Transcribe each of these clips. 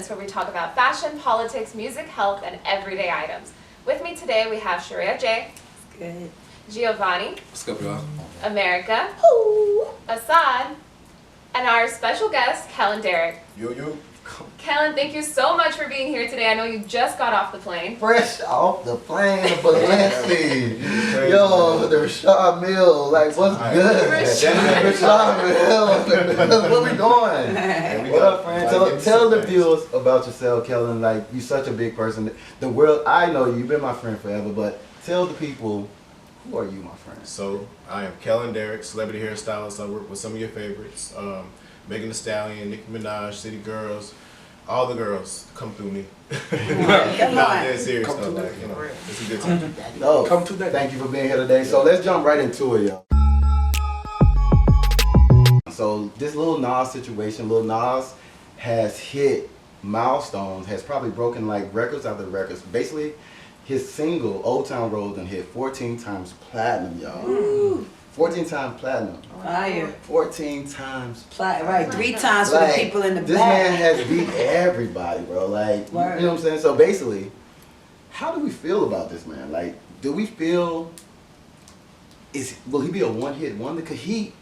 Minutes, where we talk about fashion, politics, music, health, and everyday items. With me today, we have Sharia J. Good. Giovanni. What's up, y'all? America. Ooh. Assad. And our special guest, Kellon Deryck. Yo. Kellon, thank you so much for being here today. I know you just got off the plane. Fresh off the plane, the Balenci. Yo, the Rashad Mill. Like, what's good? Rashad Mill. What we doing? What up, friend? Tell the viewers about yourself, Kellon. Like, you're such a big person. The world, I know you've been my friend forever, but tell the people, who are you, my friend? So, I am Kellon Deryck, celebrity hairstylist. I work with some of your favorites. Megan Thee Stallion, Nicki Minaj, City Girls, all the girls come through me. Nah, they're serious though, like, you know, it's a good time. No, Come to that. Thank you for being here today. So let's jump right into it, y'all. So this Lil Nas situation, Lil Nas has hit milestones, has probably broken like records after records. Basically, his single, Old Town Road, done hit 14 times platinum, y'all. Ooh. 14 times platinum. Fire. 14 times Right, 3 times for the people in the this back. man has beat everybody, bro. Like, you know Word. what I'm saying? So basically, how do we feel about this man? Like, do we feel, will he be a one-hit wonder? Could he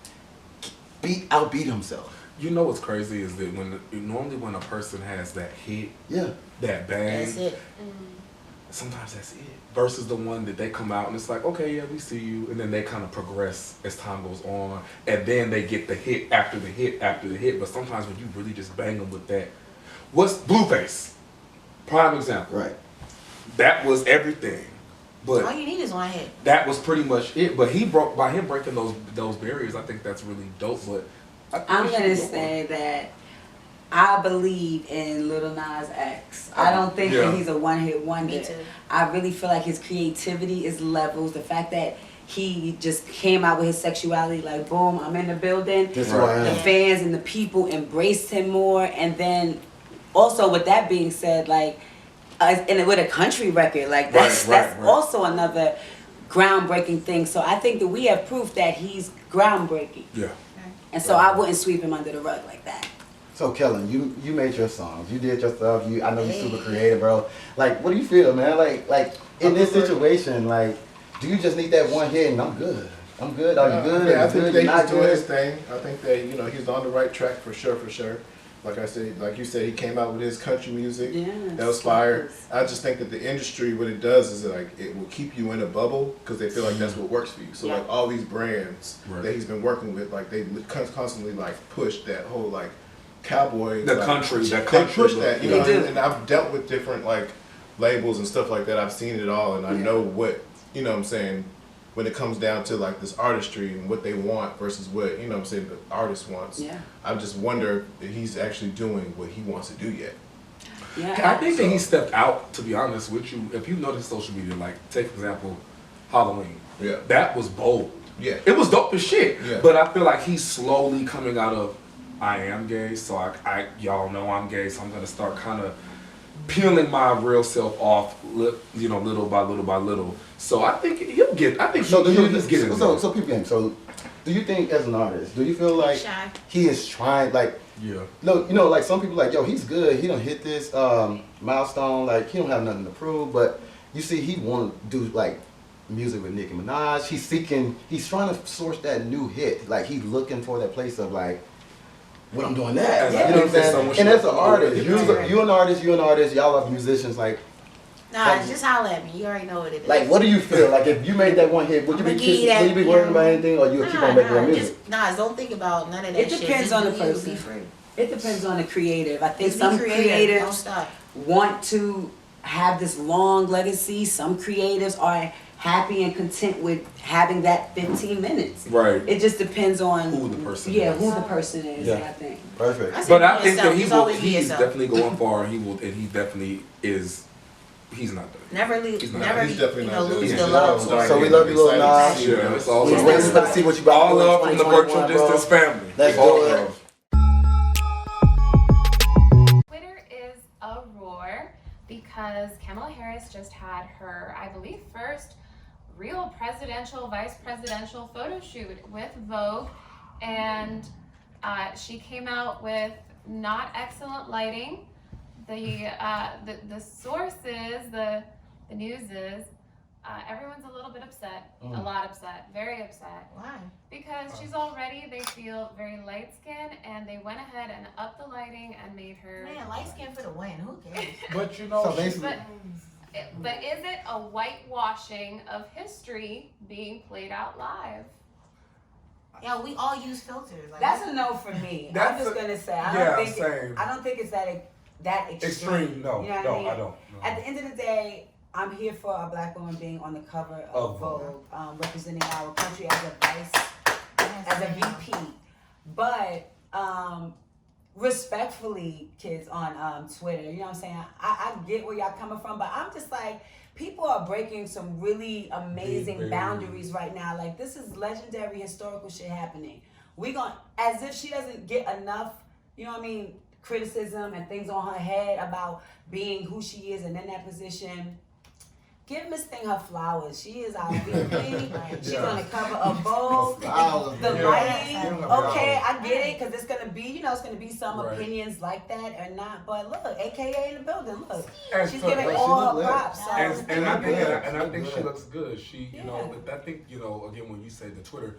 outbeat himself? You know what's crazy is that normally when a person has that hit, Yeah. that bang, That's it. sometimes that's it. Versus the one that they come out and it's like, okay, yeah, we see you, and then they kind of progress as time goes on, and then they get the hit after the hit after the hit. But sometimes when you really just bang them with that, what's Blueface? Prime example. Right. That was everything. But All you need is one hit. that was pretty much it. But by him breaking those barriers, I think that's really dope. But I think I'm he should gonna go on. say that I believe in Lil Nas X. I don't think Yeah. that he's a one-hit wonder. Me too. I really feel like his creativity is levels. The fact that he just came out with his sexuality, like boom, I'm in the building. This is Right. who I The am. fans and the people embraced him more, and then also with that being said, like, and with a country record, like that's Right. also another groundbreaking thing. So I think that we have proof that he's groundbreaking, Yeah. and so I wouldn't sweep him under the rug like that. So Kellon, you made your songs, you did your stuff. I know you're super creative, bro. Like, what do you feel, man? Like in this situation, like, do you just need that one hit and I'm good? I'm good. Are you good? Yeah, Are I you think good? that You're not he's doing good? his thing. I think that, you know, he's on the right track for sure. Like I said, like you said, he came out with his country music. Yes. That was fire. I just think that the industry, what it does is like it will keep you in a bubble because they feel like that's what works for you. So Yeah. like all these brands Right. that he's been working with, like they constantly like push that whole like cowboy. The like, country, that They country push look. that, you They know, do. and I've dealt with different like labels and stuff like that. I've seen it all, and I know what, you know what I'm saying, when it comes down to like this artistry and what they want versus what, you know what I'm saying, the artist wants. Yeah. I just wonder if he's actually doing what he wants to do yet. Yeah, I think that he stepped out, to be honest with you. If you notice social media, like, take for example, Halloween. Yeah. That was bold. Yeah. It was dope as shit. Yeah. But I feel like he's slowly coming out of, I am gay, so I y'all know I'm gay, so I'm going to start kind of peeling my real self off, you know, little by little by little. So I think he'll get, So he's getting there. so peep game. So do you think as an artist, do you feel like Shy. he is trying, like, Yeah. no, you know, like some people like, yo, he's good. He don't hit this milestone. Like, he don't have nothing to prove. But you see, he want to do like music with Nicki Minaj. He's trying to source that new hit. Like, he's looking for that place of like, what I'm doing next. Yeah. You know what I'm saying? Someone And as should- an artist, you an artist. Y'all are musicians. Like, Nah, just holler at me. You already know what it is. like, what do you feel? Like, if you made that one hit, would you I'ma be give you that, would you be you worried know. about anything, or you would keep on making your music? Don't think about none of that It shit. depends Just on the do you, person. Be free. it depends on the creative. I think Just some be creative. Don't creatives stop. want to have this long legacy. Some creatives are happy and content with having that 15 minutes. Right. It just depends on Who the person Yeah, is. who the person is. Yeah. I think. Perfect. That's But it, I be think that yourself. Just always be he's yourself. definitely going far, and he definitely is, he's not done. Never leave. He's not- Never he's definitely not lose doing the it. love. Yeah. So we love you, Lil Nas. Yeah, it's all We're love. waiting to see what you about All to do in love from the virtual 2021, bro. distance family. Let's All do it. love. Twitter is a roar because Kamala Harris just had her, I believe, first real presidential, vice presidential photo shoot with Vogue, and she came out with not excellent lighting, the sources, the news is, everyone's a little bit upset, a lot upset, very upset. Why? Because she's already, they feel very light skinned, and they went ahead and upped the lighting and made her. Man, light skin for the win. Who cares? But you know, So basically, But is it a whitewashing of history being played out live? Yeah, we all use filters. Like, That's a no for me. I'm That's just gonna say I yeah, don't think same. I don't think it's that extreme. Extreme, no, You know what no, I mean? I don't. No. At the end of the day, I'm here for a black woman being on the cover of Vogue, representing our country as a VP. But respectfully, kids on Twitter, you know what I'm saying? I get where y'all coming from, but I'm just like, people are breaking some really amazing boundaries right now. Like, this is legendary, historical shit happening. As if she doesn't get enough, you know what I mean, criticism and things on her head about being who she is and in that position. Give Miss Thing her flowers. She is our VP. She's on the cover of Vogue. The lighting. Okay, I get it, because it's gonna be, it's gonna be some opinions like that or not. But look, AKA in the building. Look, she's giving all her props. So. And I think she looks good. She, I think, again, when you say the Twitter,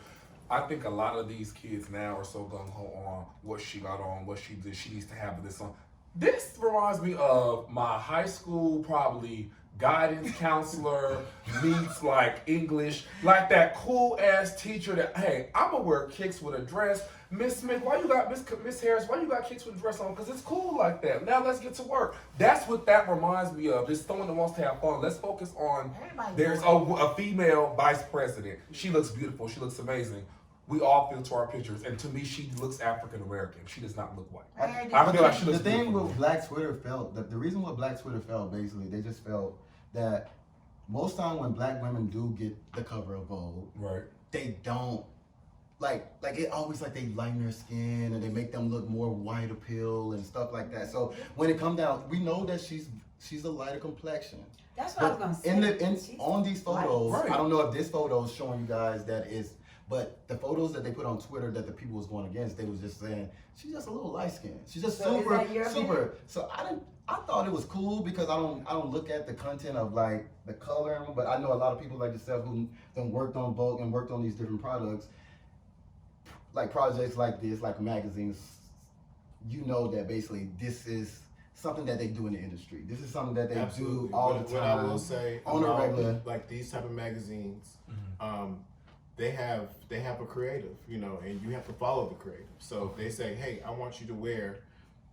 I think a lot of these kids now are so gung ho on what she got on, what she did. She needs to have this on. This reminds me of my high school, probably guidance counselor meets like English, like that cool ass teacher that, hey, I'm gonna wear kicks with a dress. Miss Smith, why you got Miss Harris? Why you got kicks with a dress on? Because it's cool like that. Now let's get to work. That's what that reminds me of. Just someone that wants to have fun. Let's focus on. There's a female vice president. She looks beautiful. She looks amazing. We all filter our pictures, and to me, she looks African American. She does not look white. I feel like she looks. The thing with Black Twitter felt, the reason why Black Twitter felt, basically, they just felt that most time when black women do get the cover of Vogue, right, they don't like it always like they lighten their skin and they make them look more white appeal and stuff like that. So when it comes down, we know that she's a lighter complexion. That's what I was gonna say. On these photos, right. I don't know if this photo is showing you guys that is. But the photos that they put on Twitter that the people was going against, they was just saying she's just a little light skinned. She's just super. So I thought it was cool because I don't look at the content of like the color, but I know a lot of people like yourself who then worked on Vogue and worked on these different products, like projects like this, like magazines. You know that basically this is something that they do in the industry. This is something that they do all the time. What I will say on a regular, like these type of magazines. They have a creative, and you have to follow the creative. So if they say, hey, I want you to wear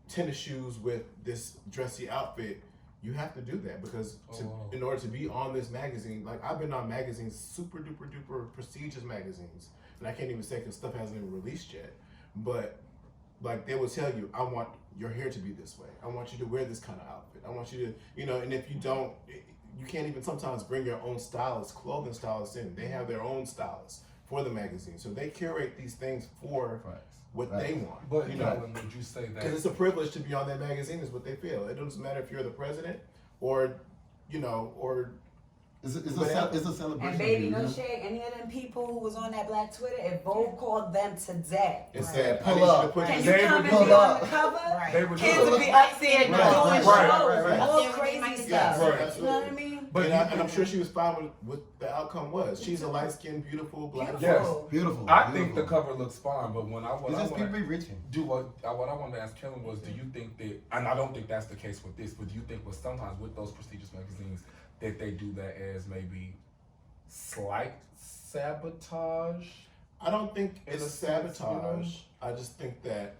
tennis shoes with this dressy outfit, you have to do that because in order to be on this magazine, like I've been on magazines, super duper duper prestigious magazines, and I can't even say because stuff hasn't even released yet, but like they will tell you, I want your hair to be this way. I want you to wear this kind of outfit. I want you to, and if you don't, you can't even sometimes bring your own stylist, clothing stylist in. They have their own stylist for the magazine. So they curate these things for what they want. But would you say that? Because it's a privilege to be on that magazine is what they feel. It doesn't matter if you're the president or, or it's a celebration. And baby, no shade, any of them people who was on that Black Twitter, if Vogue called them today, it said, pull up. Can you come and be on the cover? Kids would be up there doing shows, all crazy stuff. You know what I mean? But and I'm sure she was fine with what the outcome was. She's a light-skinned, beautiful black woman. Yes, beautiful. I think the cover looks fine, but what I want to ask Kellon was, do you think that? And I don't think that's the case with this, but do you think sometimes with those prestigious magazines that they do that as maybe slight sabotage? I don't think it's sabotage. I just think that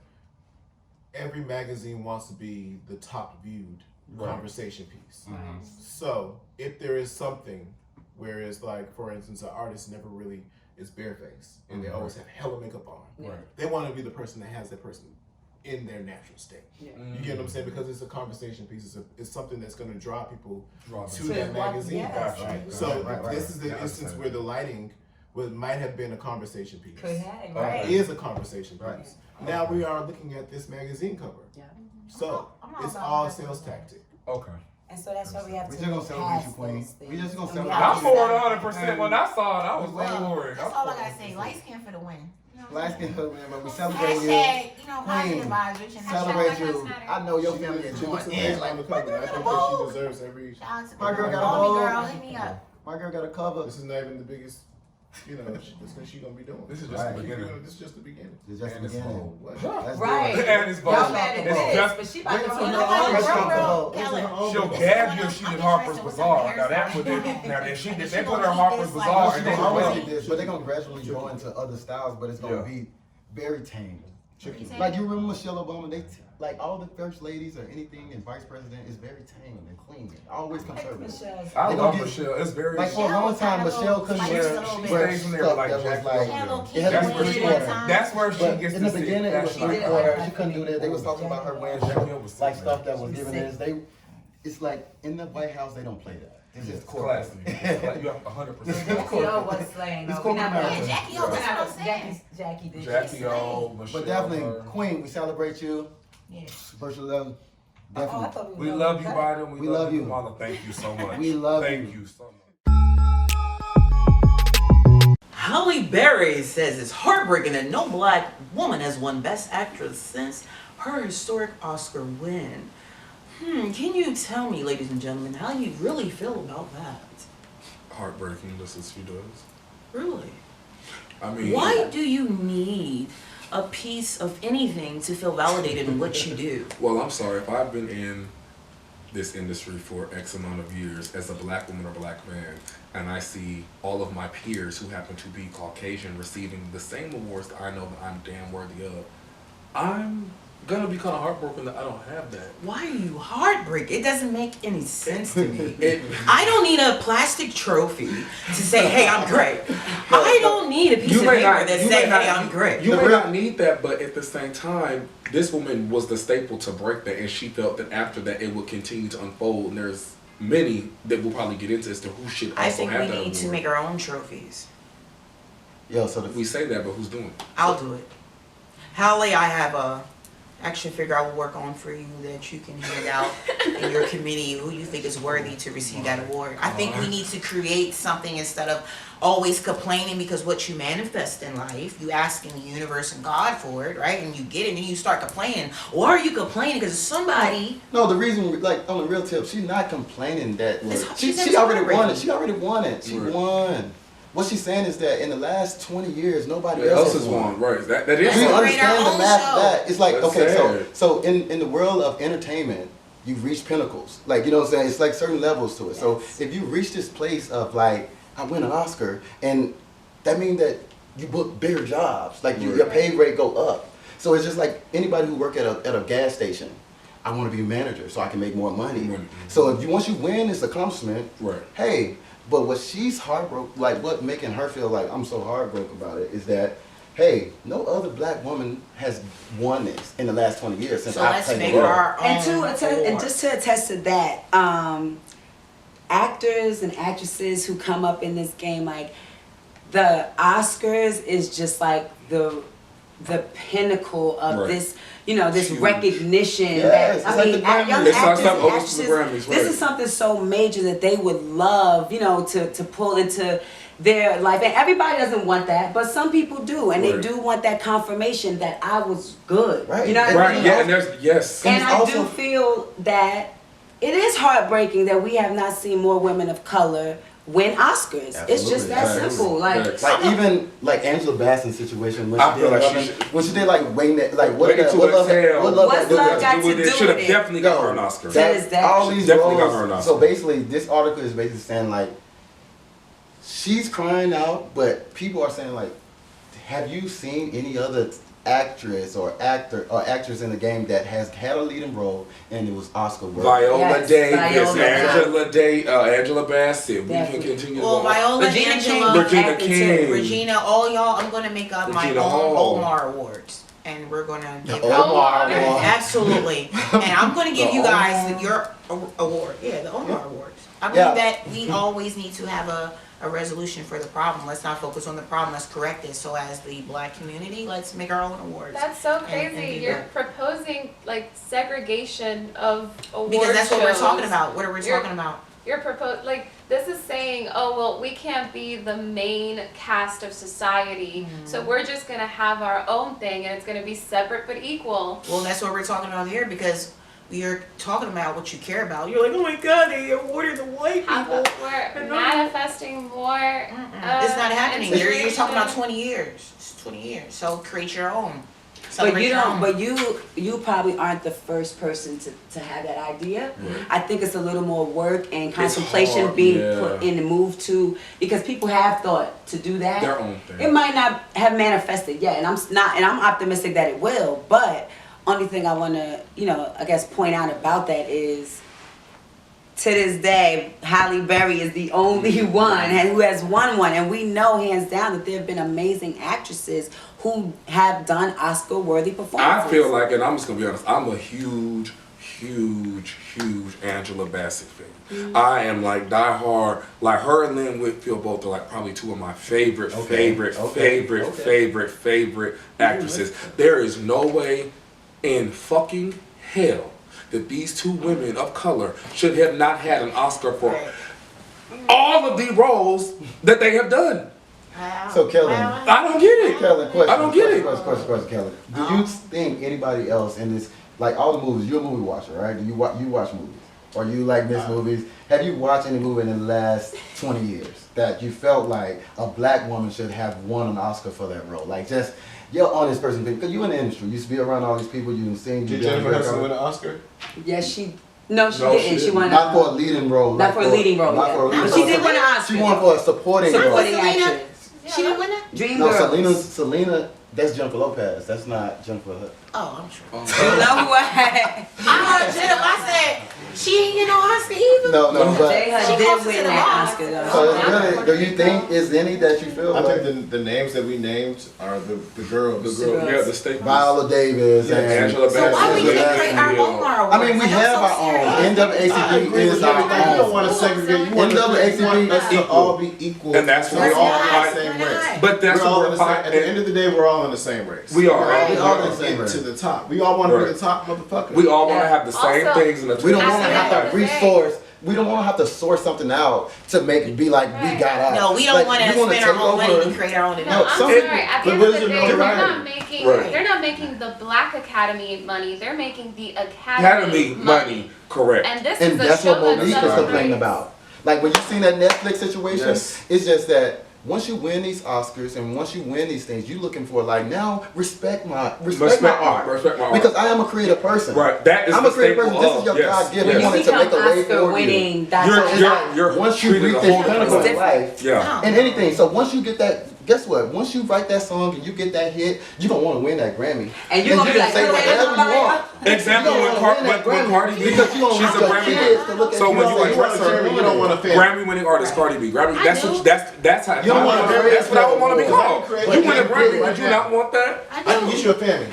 every magazine wants to be the top viewed conversation piece. Mm-hmm. So if there is something where it's like, for instance, an artist never really is barefaced and they always have hella makeup on. They want to be the person that has that person in their natural state. You get what I'm saying? Because it's a conversation piece. It's something that's going to draw people to that magazine. This is the instance where the lighting might have been a conversation piece. It is a conversation piece. Now we are looking at this magazine cover. So it's all sales tactic. Okay. And so that's why we have to. We're just gonna celebrate you, Queen. We just gonna celebrate. I'm for 100%. When I saw it, I was like, that's all I gotta say. Light skin for the win. Light skin hood, man, but we celebrate you. Hashtag, you know, positive Queen. vibes, rich and Celebrate Black you. Lives Matter. I know your family is She looks going amazing in. on the cover. I think that she deserves every. Shout out to My girl got a Homie Vogue. girl, hit me up. My girl got a cover. This is not even the biggest, this thing she gonna be doing. This is just Right. the beginning. This is just the beginning. It's just And it's beginning. Vogue. What? That's Right. good. And it's Y'all Vogue. mad at It's this, just- but she about to Wait hold till on. the Let's All-Star go. Vogue. She'll gab you if she did Harper's Bazaar. Now that would now if they put her Harper's Bazaar and They then always well, get this, but they're gonna gradually go into other styles, but it's gonna Yeah. be very tame. Chicken. Like you remember Michelle Obama? Like all the first ladies or anything and vice president is very tame and clean. Always conservative. Michelle's. I They love gonna get- Michelle. It's very Like for a long time, Michelle couldn't Like, wear, just a little bit. wear She stays in there stuff like that was Jackie like. Hello, It had to That's be where three she quarter. that's where she But gets in the to see beginning, it was fashion three did icon. like quarter. that. She couldn't do that. They was talking about her wearing like stuff that was given this. It's like in the White House they don't play that. It's just corporate. Classy. It's like you have 100%. Jackie O was slaying. It's though. We corporate not America. gonna- Jackie O, that's what I'm saying. Jackie did. Jackie O, Michelle. But definitely, her. Queen, we celebrate you. Yeah. Virtual love. Oh, I Definitely. thought We love you, Biden. We love you. Kamala. Thank you so much. We love Thank you. you so much. Halle Berry says it's heartbreaking that no black woman has won Best Actress since her historic Oscar win. Can you tell me, ladies and gentlemen, how you really feel about that? Heartbreaking, just as she does. Really? I mean, Why do you need a piece of anything to feel validated in what you do? Well, I'm sorry if I've been in this industry for X amount of years as a black woman or black man, and I see all of my peers who happen to be Caucasian receiving the same awards that I know that I'm damn worthy of, I'm gonna be kind of heartbroken that I don't have that. Why are you heartbreaking? It doesn't make any sense to me. It, I don't need a plastic trophy to say, hey, I'm great. I don't need a piece of paper that say, hey, I'm great. You may not need that, but at the same time, this woman was the staple to break that, and she felt that after that it would continue to unfold. And there's many that we'll probably get into as to who should also I think have we that need award. to make our own trophies. Yo, so We say that, but who's doing it? I'll do it. Halle, I have a action figure I will work on for you that you can hand out in your committee who you think is worthy to receive that award. I think we need to create something instead of always complaining, because what you manifest in life, you asking the universe and God for it, right? And you get it and then you start complaining. Why are you complaining? Because somebody... no, the reason, like on the real tip, she's not complaining that She said she it's already won heartbreaking. it. She already won it. She Right. won. What she's saying is that in the last 20 years, nobody Yeah, else has has won, won. right? That is. Do you Create our understand the own math show. of that? It's like, That's okay, sad. so in the world of entertainment, you've reached pinnacles. Like, you know what I'm saying? It's like certain levels to it. So if you reach this place of like, I win an Oscar, and that means that you book bigger jobs. Like your pay rate go up. So it's just like anybody who work at a gas station. I want to be a manager so I can make more money. Right. So if once you win this accomplishment, Right. hey, but what she's heartbroken, like what making her feel like I'm so heartbroken about it is that, hey, no other black woman has won this in the last 20 years since So I've let's played make the role. our own And award. just to attest to that, actors and actresses who come up in this game, like the Oscars is just like the pinnacle of Right. this, you know, this Huge. recognition. Yes, that, it's like the young Grammys. It's like actors something and else to the actresses, Grammys, this right. is something so major that they would love, you know, to pull into their life. And everybody doesn't want that, but some people do, and Right. they do want that confirmation that I was good. Right. You know what I Right. mean? Yeah. And there's yes. And It's I also- do feel that it is heartbreaking that we have not seen more women of color win Oscars. It's just that Absolutely. simple. Like, Facts. Like even like Angela Bassett's situation when I she feel did like Love, she should- when she did like Wayne, like what Waiting that, to what love, Exhale. what love, What's that love do got to do Should have with it? definitely got her an Oscar. That is that. all these Definitely got roles. her an Oscar. So basically, this article is basically saying like she's crying out, but people are saying like, have you seen any other actress or actor or actress in the game that has had a leading role and it was Oscar worthy? Viola Yes, Davis, Viola. Angela Bassett. We can Definitely. continue. Well, to go. Viola, Regina Angela, Regina acting too. King. Regina, all y'all, I'm gonna make up my Regina own Hall. Omar Awards, and we're gonna give Omar Oh, Award. absolutely, and I'm gonna give The you guys Omar. your award. Yeah, the Omar Awards. I believe Yeah. that we always need to have a resolution for the problem. Let's not focus on the problem. Let's correct it. So as the black community, let's make our own awards. That's so and crazy. do You're that. proposing like segregation of award Because that's what we're shows. talking about. What are we You're- talking about? You're like This is saying, oh, well, we can't be the main cast of society, so we're just going to have our own thing, and it's going to be separate but equal. Well, that's what we're talking about here, because you're talking about what you care about. You're like, oh my God, they awarded the white people. We're manifesting more. It's not happening. You're talking about integration. 20 years. It's 20 years. So create your own. But Celebrate you your don't. own. But you probably aren't the first person to have that idea. I think it's a little more work and contemplation hard, being yeah. put in the move to, because people have thought to do that. Their own thing. It might not have manifested yet, and I'm optimistic that it will. But only thing I want to, I guess point out about that is, to this day, Halle Berry is the only one who has won one, and we know hands down that there have been amazing actresses who have done Oscar-worthy performances. I feel like, and I'm just gonna be honest, I'm a huge Angela Bassett fan. I am like diehard. Like her and Lynn Whitfield both are like probably two of my favorite actresses. There is no way in fucking hell that these two women of color should have not had an Oscar for all of the roles that they have done. So Kellon, I don't get it. Kellon, question. I don't get it. Question, Kellon. Do you think anybody else in this, like all the movies, you're a movie watcher, right? Do you watch movies? Or you like miss movies? Have you watched any movie in the last 20 years that you felt like a black woman should have won an Oscar for that role? Like just, you're on this person, because you in the industry, you used to be around all these people, you've seen. Did Jennifer Hudson win an Oscar? Yes, she. No, she didn't. She won. Not for a leading role. Not for a leading role. Not for a leading But role. she did win an Oscar. She won for a supporting role. Supporting actress. She didn't win that? Dreamgirls. Selena, that's Jennifer Lopez. That's not Jennifer Hudson. Oh, I'm sure. You know who I had? I heard Jennifer. I said, she ain't get no Oscar either. No, but Jay She did closest win to the that bar. Oscar though. so it's really, do you think is any that you feel I like think the names that we named are the girls. The girl, yeah, the state. Viola Davis Yeah, and Angela So why we Bassett. can't create our own awards? I mean, we Like, I'm have so our own. serious. NAACP is our You don't own. want to segregate. You want NAACP us to all be equal. And that's so what we're all in not. the same We're race. not. But that's We're all what in we're the same, at the fighting. end of the day, we're all in the same race. We are. Right. We We all all in the same get race. to the top. We all want to be Right. the top motherfucker. We all want to have the same Also, things in the We don't want to At the have end to of the day- resource. We don't want to have to source something out to make it be like we got us. No, we don't Like, want to we wanna spend our take own money over- to create our own No, event. I'm some- sorry. At the but end what of is the your day, they're notoriety? not making. Right. They're not making the Black Academy money. They're making the Academy money, correct. And this And is a that's show what Monique is celebrates- complaining about. Like when you seen that Netflix situation, Yes. it's just that once you win these Oscars and once you win these things, you looking for like now respect my art. Respect my art. Because I am a creative person. Right, that is I'm the a creative person. staple This is your of, yes, God given. yes. When you wanted to become make a way Oscar for you. winning, that's You're- what it's you're- like. you're Once you treated reach a this whole pinnacle different in way. life, Yeah. and anything. So once you get that, guess what? Once you write that song and you get that hit, you don't want to win that Grammy. And you're gonna be like, say "Oh, whatever you everybody- want. Example You don't when, wanna win that when Cardi B, because you don't she's want a your Grammy kids to look winner. at So you when and you say, address her, You don't want a family. Grammy winning artist Cardi B. Grammy, I that's do. what that's how. You don't want to that's what I would want to be create called. that. You win a Grammy, Right would you now. not want that? I I can do. get you a family.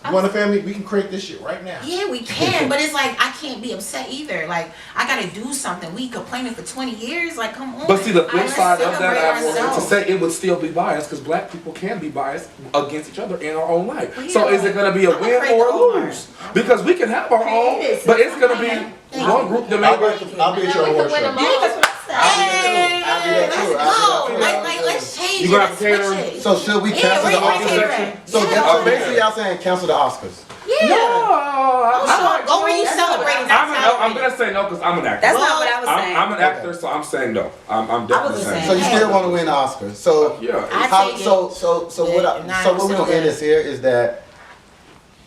You want a family? We can create this shit right now. Yeah, we can, but it's like I can't be upset either. Like I gotta do something. We complaining for 20 years. Like come on. But see, the flip Let's side of that, celebrate I wanted to ourselves. say it would still be biased because black people can be biased against each other in our own life. Well, So yeah, is it going to be a I'm win afraid or to a Omar. lose? Because we can have our own, but it's going to be one group that I'll may. be at And your then we award could win show. them all. That's what I said. Hey, I'll be there too. let's I'll be go. there too. Like let's change You it. gonna Let's have switch catering? it. So should we Yeah, cancel where the you want Oscars? catering? So Yeah. that's so basically y'all saying cancel the Oscars. Yeah. Oh, sure. Go where you celebrating that I'm going to say no because I'm an actor. That's not what I was saying. I'm an actor, so I'm saying no. I'm definitely wasn't saying So no. you still want to win the Oscars? So Yeah. I how, take it. so what? Yeah, So what we're gonna end 9% this here is that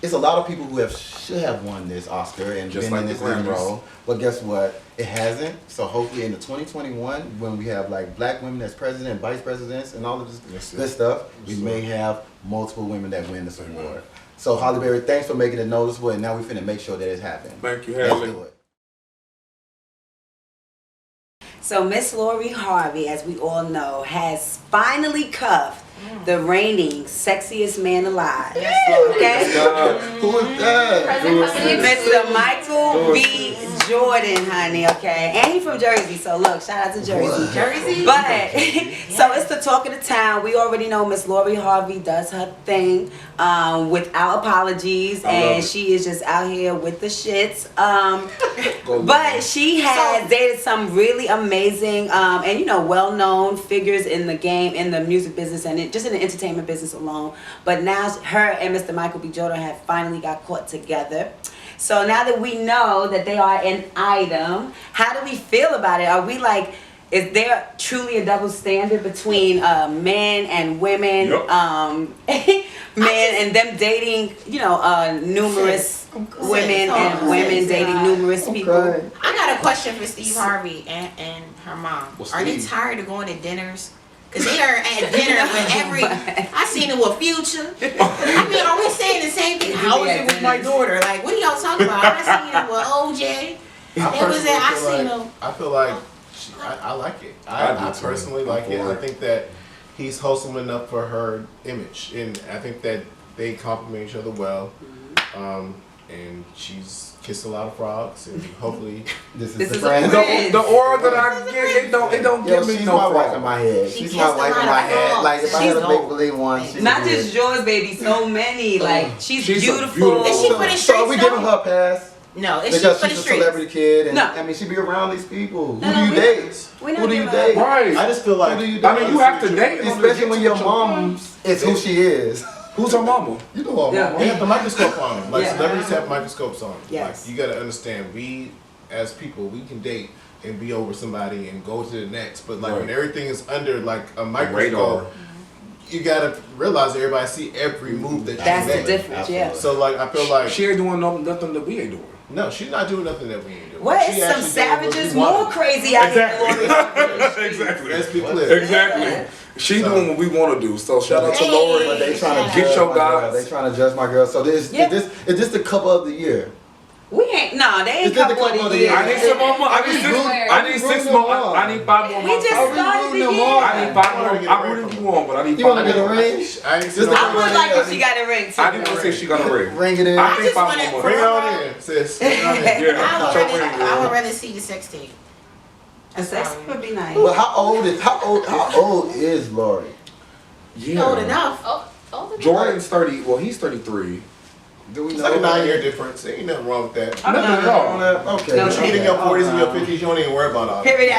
it's a lot of people who should have won this Oscar and Just been like in the this leading Grammys. role, but guess what? It hasn't. So hopefully in the 2021, when we have like black women as president, vice presidents, and all of this Yes, sir. good stuff, we Yes, sir. may have multiple women that win this award. So Halle Berry, thanks for making it noticeable, and now we finna make sure that it's happening. Thank you, Let's Haley. do it. So Miss Lori Harvey, as we all know, has finally cuffed the reigning sexiest man alive. Okay? Who is that? President Clinton. Mr. Michael B. Jordan, honey, okay? And he from Jersey, so look, shout out to Jersey. What? Jersey? But, so it's the talk of the town. We already know Miss Lori Harvey does her thing without apologies, and she is just out here with the shits. But she has dated some really amazing and, you know, well-known figures in the game, in the music business, and just in the entertainment business alone. But now her and Mr. Michael B. Jordan have finally got caught together. So now that we know that they are an item, how do we feel about it? Are we like, is there truly a double standard between men and women? Men and them dating, you know, numerous women and women dating numerous people. I got a question for Steve Harvey and her mom. Well, Are they Steve- tired of going to dinners? Because they are at dinner with every. I seen it with Future. I mean, are we saying the same thing? How was it with my daughter? Like, what are y'all talking about? I seen it with OJ. I feel like I like it. I personally like it. I think that he's wholesome enough for her image, and I think that they complement each other well. And she's kissed a lot of frogs, and hopefully This This is is the a friend. friend. The aura that I get, it don't Yo, give me she's no my wife in problem. my head. She She's my kissed a wife in lot my of head. frogs. Like if I She's had a old. make believe one, she Not would be just yours, baby. So many. Like she's She's a beautiful. beautiful- Is she for the So are streets we though? giving her a pass? No, is she Because for the she's a streets? celebrity kid, and No. I mean she be around these people. No, Who no, do you we- date? we're not Who do you giving date? Right. I just feel like Who do you I mean, you have to date. Especially when your mom is who she is. Who's her mama? You know her Yeah. mom. They have the microscope on them. Like Yeah. celebrities have microscopes on them. Yes. Like you gotta understand, we as people, we can date and be over somebody and go to the next. But like when Right. everything is under like a Radar. microscope, you gotta realize everybody see every move that you That's the make. difference. Yeah. So like I feel like She ain't doing nothing that we ain't doing. no, she's not doing nothing that we ain't doing. What She is some actually doing what we savages want. more crazy out here? Exactly. Let's be clear. Exactly. She So- doing what we want to do. So shout out to Hey. Lori. But they trying to Get judge your my girl. guys. They trying to judge my girl. So this Yeah. is this the couple of the year. We ain't. No, they ain't Is this the couple couple of of the the years. I need some more. I need six. I need six more. I need 5 more We months. just Are we started rooting the them year. on? I need 5 more. I'm rooting you on, but I need You want to 5 get a more. ring? I ain't seen This no the I would like if she ring. got a ring too. I didn't want to say she got a ring. Ring it in. I I think just 5 wanna- more Bring months. it on in, sis. Bring it on in. Yeah. I would Show rather, ring, I girl. would rather see the sex tape. A sex would be nice. But how old is Lori? Yeah. Old enough. Oh, old enough. Jordan's 30. Well, he's 33. Do we It's know? like a 9-year difference. Ain't nothing wrong with that. Nothing at all. Okay. No, Once you get in your 40s and your 50s, you don't even worry about all that. Period.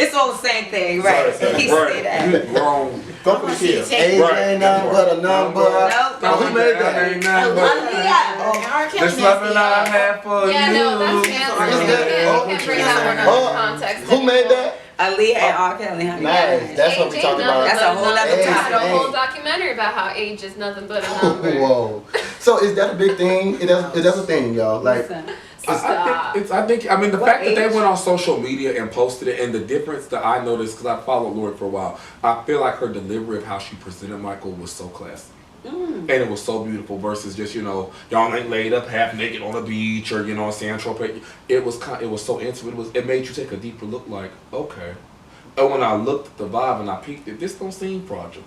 It's all the same thing, right? He say that. You grown. Go for the kill. Age Right. ain't nothing but a number. Nope. Now, who made that? Ain't nothing but Aaliyah. this loving I have for Yeah, you. no, that's answering. Is You that- can't bring that one Oh, under context. Who made that? Aaliyah and R. Kelly, honey. Nice. That's what we Age talking ain't about. nothing That's a but whole other number. topic. Had a whole Age. documentary about how age is nothing but a number. Whoa. So is that a big thing? That's a thing, y'all. Like, Listen. I think, I mean, the What fact that they age? went on social media and posted it, and the difference that I noticed, because I followed Lori for a while, I feel like her delivery of how she presented Michael was so classy. And it was so beautiful versus just, you know, y'all ain't laid up half naked on the beach or, you know, San Tropez. It was so intimate. It made you take a deeper look like, okay. And when I looked at the vibe and I peeked it, this don't seem fraudulent.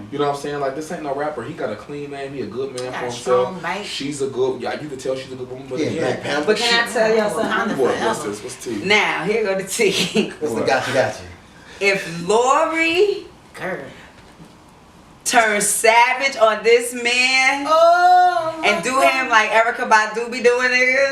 You know what I'm saying? Like, this ain't no rapper. He got a clean name. He a good man Got for a himself. strong bite. She's a good, yeah, you can tell she's a good woman. But yeah, again, Black Panther. But can I tell y'all something? what's this? What's tea? Now, here go the tea. What's the gotcha? If Lori Girl. turns savage on this man Oh. and do him like Erykah Badu be doing niggas,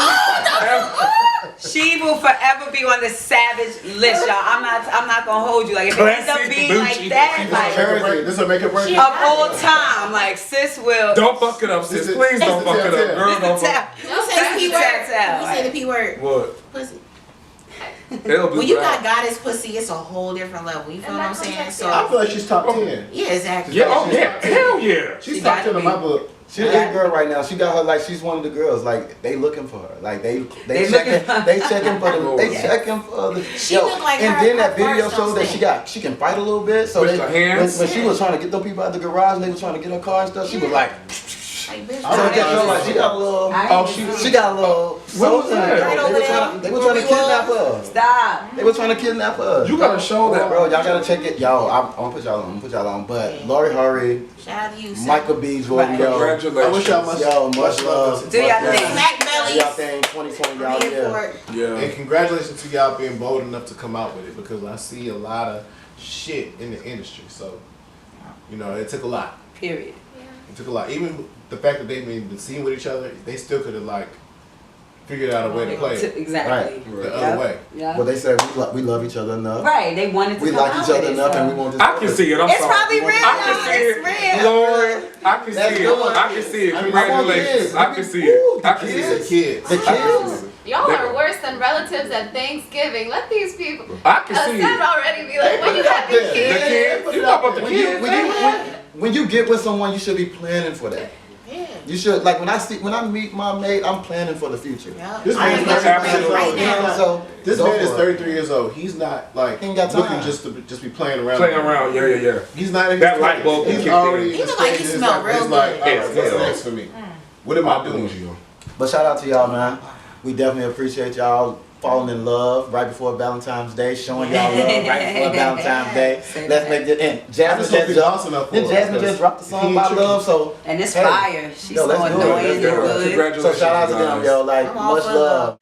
she will forever be on the savage list, y'all. I'm not gonna hold you. Like if it ends up Classic being like Gucci. that, like This will make it break. She- of all time, like sis will. Don't fuck it up, sis. This is- Please don't fuck it up, this girl. This Don't the fuck. tell. Who say the P word? Tell, Who say the P word? What? Pussy. It'll be When you black. got goddess pussy, it's a whole different level. You feel And what I'm that's saying? what I So feel like she's top 10. yeah, exactly. Yeah, oh yeah, hell yeah. She's She top gotta 10 in be. my book. She's a good girl right now. She got her like she's one of the girls. Like they looking for her. Like they They checking looking- they checking for the they Yes. checking for the. She look like and her- then her that video first showed that don't she can fight a little bit. So With they, her hands? when she was trying to get those people out of the garage and they was trying to get her car and stuff, she was like. Like, bitch, So it just felt like she got a little. Oh, She got a little. What was that? Right over there. They were trying to kidnap her. Stop. They were trying to kidnap her. You gotta show that, Bro, y'all gotta check it. Yo, I'm gonna put y'all on. But Lori Harvey, Shout out to you, sis. Michael B. Jordan, Right. yo. Congratulations. I wish y'all much Yo, much love. Do y'all Much thing. love. Smack belly rallies. Y'all thing 2020, y'all. I'm here Yeah. for it. Yeah. And congratulations to y'all being bold enough to come out with it because I see a lot of shit in the industry. So, you know, it took a lot. Period. It took a lot. Even the fact that they've been seen with each other, they still could have like figured out a way to play it Exactly. the other way. Yeah. But they said we love each other enough. Right. They wanted to We come like out each other with it, enough, so. and we want this. I can see it. I'm It's sorry. probably real. I can see It's it. real. Lord, I can That's see it. good. I can see it. I mean, I want Congratulations. kids. I can see Ooh, it. the I can see kids. it. The kids. The kids. Y'all are worse than relatives at Thanksgiving. Let these people. I can see Seth it. already be like, when you have The these kids. kids. You talk about the kids. When you get with someone, you should be planning for that. Yeah. You should, like, when I meet my mate, I'm planning for the future. Yeah. This I man am is getting absolutely ready right You know, now. so This go man is for it. 33 years old. He's not like He ain't got looking time. just to be playing around. Playing around. Yeah, yeah, yeah. He's not in That his light bulb He's kicked already. in. He look like he smell real He's like, good. all right, Yeah, what's yeah. next for me? What am I doing? But shout out to y'all, man. We definitely appreciate y'all falling in love right before Valentine's Day, showing y'all love right before Valentine's Day. Say Let's that. make it. And I Jasmine just hope just he's dropped. awesome enough for Then us, Jasmine 'cause just dropped the he song ain't about tricky. love, so And it's Hey. fire. She's Yo, let's so do it. annoying Let's and do it. good. Congratulations. so shout out to them, guys. yo. Like I'm all much for love.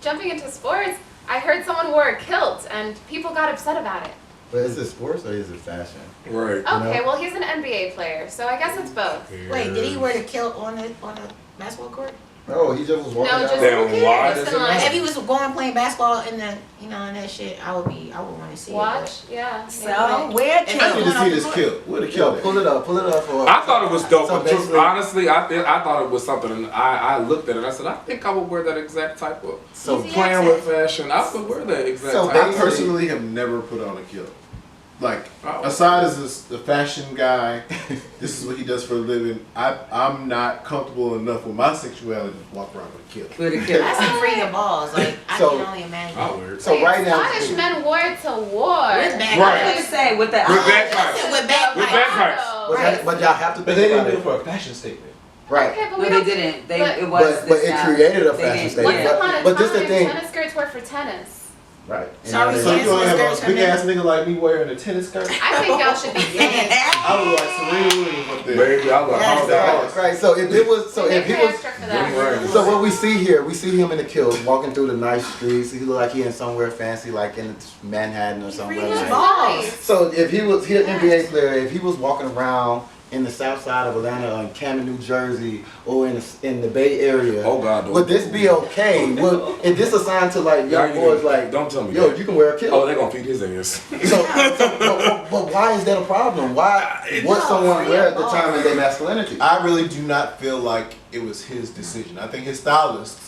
Jumping into sports, I heard someone wore a kilt and people got upset about it. But is it sports or is it fashion? Right. Okay, well he's an NBA player, so I guess it's both. Wait, did he wear the kilt on the basketball court? No, he just was walking No, down. just Then who why cares? does Just it like, matter? If he was going playing basketball in the, you know, in that shit, I would want to see watch, it. yeah. So yeah. where If I can need to see this kill. Where the kill Yo, at? pull it up for. I thought it was dope. So but truth- basically- honestly, I thought it was something, and I looked at it. I said, I think I would wear that exact type of So Easy playing access. with fashion. I would wear that exact So type. I personally have never put on a kilt. Like, aside as the fashion guy, this is what he does for a living. I'm not comfortable enough with my sexuality to walk around with a kilt. with a kill? That's some free your balls. Like I So- can only imagine. I wear it. So right now, Scottish men wore it to war. With back Right. I was gonna say with the With bagpipes. With back With bagpipes. but y'all have to But think they about didn't do it it. for a fashion statement. Right. Okay, but No, we they don't. didn't. They but- it was. But it this created a They fashion didn't- statement. Once upon a But this the time, thing. tennis skirts were for tennis. Right. And Sorry, now So they- you gonna have skirts a are big ass nigga like me wearing a tennis skirt? I think y'all should be banned. I would like Serena Williams up there. Baby, I love Yes, all that. Right. So if it was, so They if he pay was, extra for that. Right. so what we see here, we see him in the kilt, walking through the nice streets. He look like he in somewhere fancy, like in Manhattan or somewhere. Free his Like. balls. So if he was, he an NBA player, if he was walking around in the south side of Atlanta or in Camden, New Jersey, or in the Bay Area, Oh God, don't. would this be okay? Is this a sign to like young Y'all boys need- like, don't tell me yo, that. you can wear a kilt? Oh, they gonna feed his ass. But why is that a problem? Why would someone wear at the time in their masculinity? I really do not feel like it was his decision. I think his stylist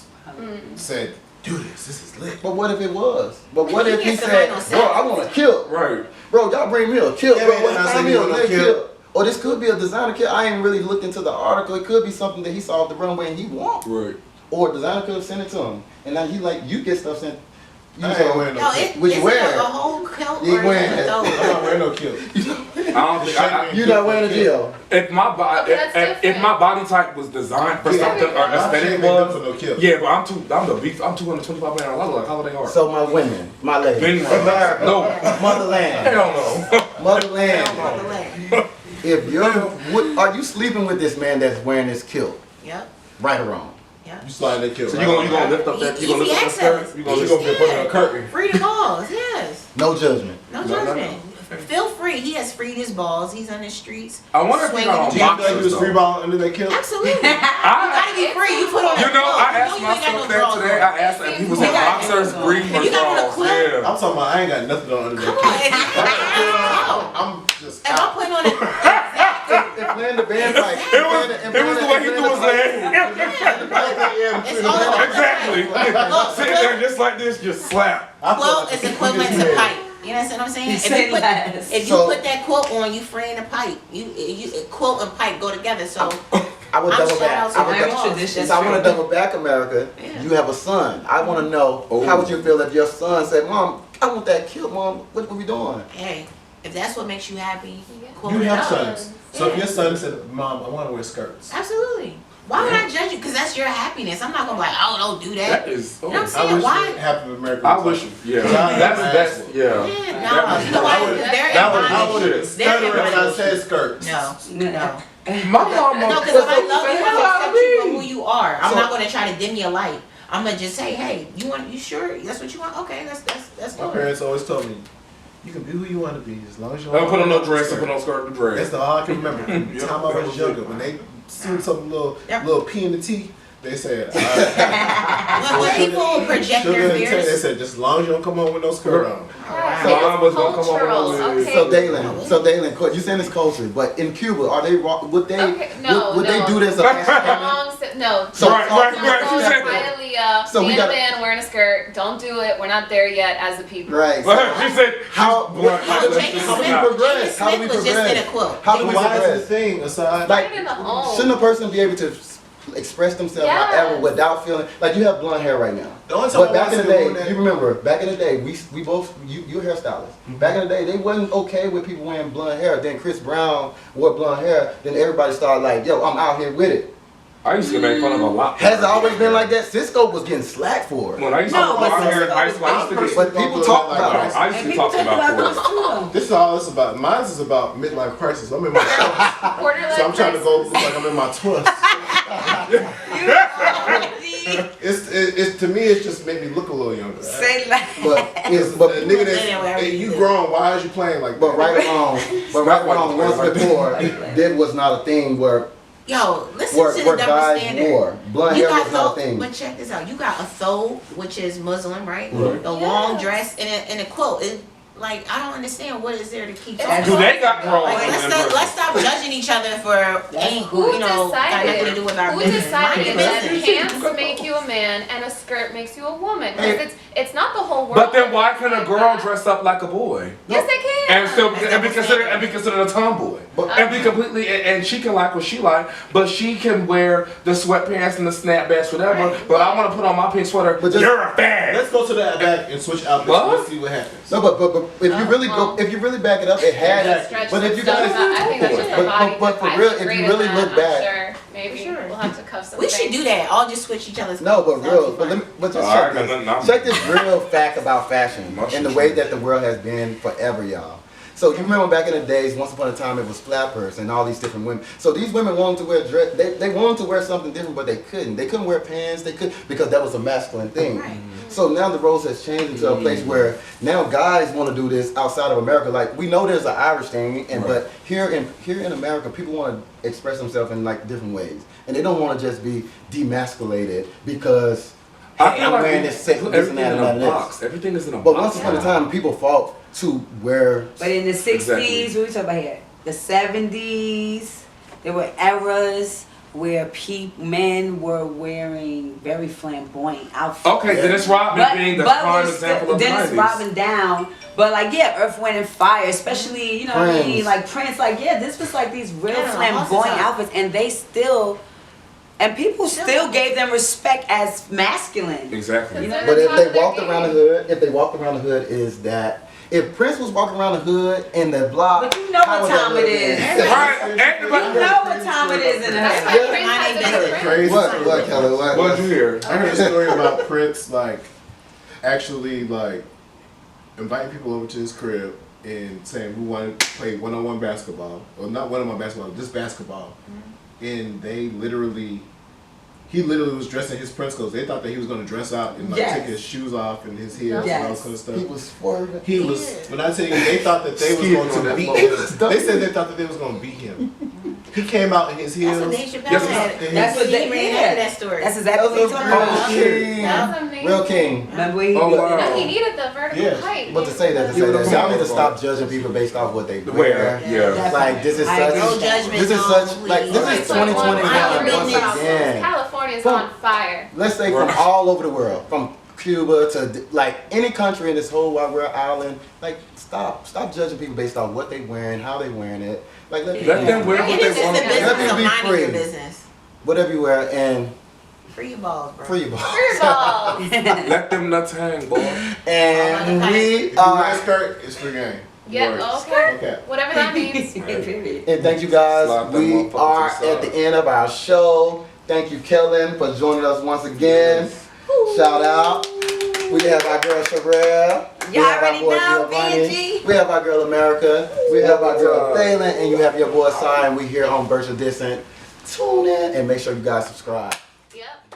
said, "Do this. This is lit." But what if it was? But what He if he gets the said, final bro, I want a kilt. Right. Bro, y'all bring me a kilt, Yeah, bro. man, What I said find me you a want a lit kilt. kilt. Or this could be a designer kilt. I ain't really looked into the article. It could be something that he saw off the runway and he want. Right. Or a designer could have sent it to him. And now he like, you get stuff sent. You I ain't so- wearing no No, kilt. What you is it wearing? a whole kilt You or wearing is it it? I'm those? not wearing no kilt. I don't think. You not wearing a kilt. If my body, Okay, that's if different. my body type was designed for Yeah. something or My aesthetic shit ain't done for was, no kilt. yeah, but I'm the beef. I'm 225 pounds. I look like holiday heart. So my women, my ladies, Been wrong. America, No. motherland, Hell no. motherland. All the way. If you're, are you sleeping with this man that's wearing this kilt? Yep. Right or wrong? Yep. You slide that kilt. So you gonna lift up that? You gonna lift up that skirt? You gonna You lift gonna up? be putting a curtain. Free the balls, yes. No judgment. No No, no, judgment. no. Feel free. He has freed his balls. He's on the streets. I wonder if he got on Swinging Do you think he boxers was though. free ball under that kilt? Absolutely. You gotta be free. You put on You that know, clothes. I asked You know you ain't got myself no that drawers today. on. I asked him if he was You on got- boxers, brief, or You got on a drawers. quilt? Yeah. I'm talking about I ain't got nothing on under Come that on. kilt. If you- I'm just If I'm out. putting on a If playing the band like, It was the way he threw his leg. it's all about Exactly. Look, Sitting there just like this, just slap. quilt is equivalent to pipe. You understand what I'm saying? You say less. If you So- put that quilt on, you fraying the pipe. You quilt and pipe go together. So I would I'm double shout back. out to I would the Irish balls. tradition. So I want to double back, America. Yeah. You have a son. I want to know Oh. how would you feel if your son said, "Mom, I want that kilt, Mom. What we doing?" Hey, if that's what makes you happy, quilt You it have out. sons. So if your son said, "Mom, I want to wear skirts," Absolutely. Why would I judge you? Because that's your happiness. I'm not gonna be like, oh, don't do that. That is. You know what I'm I saying? wish Why? half of America. I was wish. like, Yeah. Giant That's ass. yeah. Yeah, no. You know why? They're in I would bondage. have They're in stuttered when I bondage. said skirts. No, no. My mama. No, because if I love you, That's I what accept you for mean. who you are. I'm So- not going to try to dim your light. I'm gonna just say, hey, you sure that's what you want? Okay, that's My good. parents always told me, you can be who you want to be as long as you Don't put on no dress skirt. and put on skirt and That's dress. the all I can remember. From the Yep, time I that was was younger, it. when they seen some Yep. little P in the T, they said, When people project sugar their and tea, they fears, said, just as long as you don't come home with no skirt on. Mom was gonna come Cultural, over with okay. So Dalen, you saying it's culture, but in Cuba, are they would they Okay, no, would they no. do this? No. So- Right. Don't She said go that. Hialeah, So we being gotta- a man wearing a skirt. Don't do it. We're not there yet as a people. Right. She said, How do we progress? How do we Smith was just in a progress? quilt. How do we Why is the progress? thing aside? Like, Put it in the home. shouldn't a person be able to express themselves Yes. however without feeling like you have blonde hair right now? The only time But I back in the watched day, it was you remember, back in the day, we both, you're a hairstylist. Back in the day, they wasn't okay with people wearing blonde hair. Then Chris Brown wore blonde hair. Then everybody started like, yo, I'm out here with it. I used to get made fun of a lot. Has it always been like that? Cisco was getting slack for it. When I used to No, go but out here in Cisco high school, I used to get. But people talk about it. I used And to people talk about this it. too, though. This is all it's about. Mine is about midlife crisis. I'm in my 20s. Quarter So I'm trying to go look like I'm in my 20s. It's to me, it's just made me look a little younger. Say like. But Because but the nigga that's hey, you grown, why is you playing like that? But right along, once before, there was not a thing where Yo, listen where to the double guys standard. wore. Blonde You hair got was not a thobe, thing. but check this out. You got a thobe, which is Muslim, right? Right. The long dress and a quilt. Like, I don't understand what is there to keep talking Do about. they got grown Like, women? let's stop judging each other for ain't Who got nothing to do with our Who business. decided Mind your that business. pants make you a man and a skirt makes you a woman? Because it's not the whole world. But then why that can a like girl that. dress up like a boy? Yes, they can. And still be considered a tomboy. And be completely and she can like what she like, but she can wear the sweatpants and the snapbacks, whatever. Right. But I want to put on my pink sweater. But just- You're a fag. Let's go to that back and switch outfits. What? Let's see what happens. No, but if you really go, if you really back it up, it had. Stretch But if some you stuff guys, out. I think that's just a but- body. but for type. real, I'm if you great really at look that, back- I'm sure. Maybe we'll have to cuff some. We should do that. All just switch each other's No, but clothes. real, That'd but be let me, fun. but just I check got nothing this. on Check me. this real fact about fashion Muscle and the way shoes. that the world has been forever, y'all. So you remember back in the days, once upon a time, it was flappers and all these different women. So these women wanted to wear dress. They wanted to wear something different, but they couldn't. They couldn't wear pants. They could because that was a masculine thing. Right. So now the roles has changed into a place where now guys want to do this outside of America. Like we know there's an Irish thing, and but here in America, people want to express themselves in like different ways, and they don't want to just be demasculated because I hey, feel I'm like wearing this, this and everything that in and a that and box. this. Everything is in a But box. once upon a time, people fought to wear. But in the 60s, Exactly. what we talking about here? The 70s, there were eras where men were wearing very flamboyant outfits. Okay, Dennis Rodman being the prime we're example of the Dennis 90s. Rodman down. But like Earth, Wind and Fire, especially, you know what I mean? Prince. Like Prince, like this was like these real Yeah, flamboyant awesome. outfits, and they still, and people still gave them respect as masculine. Exactly. You know? But if they walked around the hood, is that if Prince was walking around the hood in the block? But you know how what would that time look it is. then? Right. You Everybody. know what time it is in the That's hood. why Prince My has name a is different. Crazy. What, Kelly? What'd you hear? I heard a story about Prince, like, actually, like, inviting people over to his crib and saying we want to play one-on-one basketball, or not one-on-one basketball, just basketball. And he literally was dressed in his Prince clothes. They thought that he was going to dress out and like Yes. take his shoes off and his heels and all this kind of stuff. He was swerving. He was. When I tell you, they thought that they was going to beat him. They said they thought that they was going to beat him. He came out in his heels. That's what Dave Chappelle Yes, said. That's what they ran yeah. after that story. That's exactly what he's talking real about. king. That was amazing. Real king. Remember when he Oh, wow. No, he needed the vertical Yeah. height. But to say that, y'all need to stop judging people based off what they The wear. wear. Yeah. Like this is I such. agree. No judgment. This is zone, such like please. this is But 2021 my once business. again. California's on fire. Let's say from all over the world, from Cuba to like any country in this whole wide world island. Like stop judging people based on what they wearing, how they wearing it. Like Let them wear what It they is just want the to business wear. Let me of be minding your free. business. whatever you wear and Free your balls, bro. free ball. First of all, Let them nuts hang, boy. And we If you wear a are. skirt, it's free game. yeah, Words. okay. Okay. Whatever that means. Period. And thank you guys. Slap them We motherfuckers are inside. at the end of our show. Thank you, Kellon, for joining us once again. Shout out. We have our girl Sherelle. We Y'all have our already boy know, Giovanni. BG. We have our girl America. We have our girl Thalen, and you have your boy Cy, and we here on Virtual Dissent. Tune in and make sure you guys subscribe. Yep.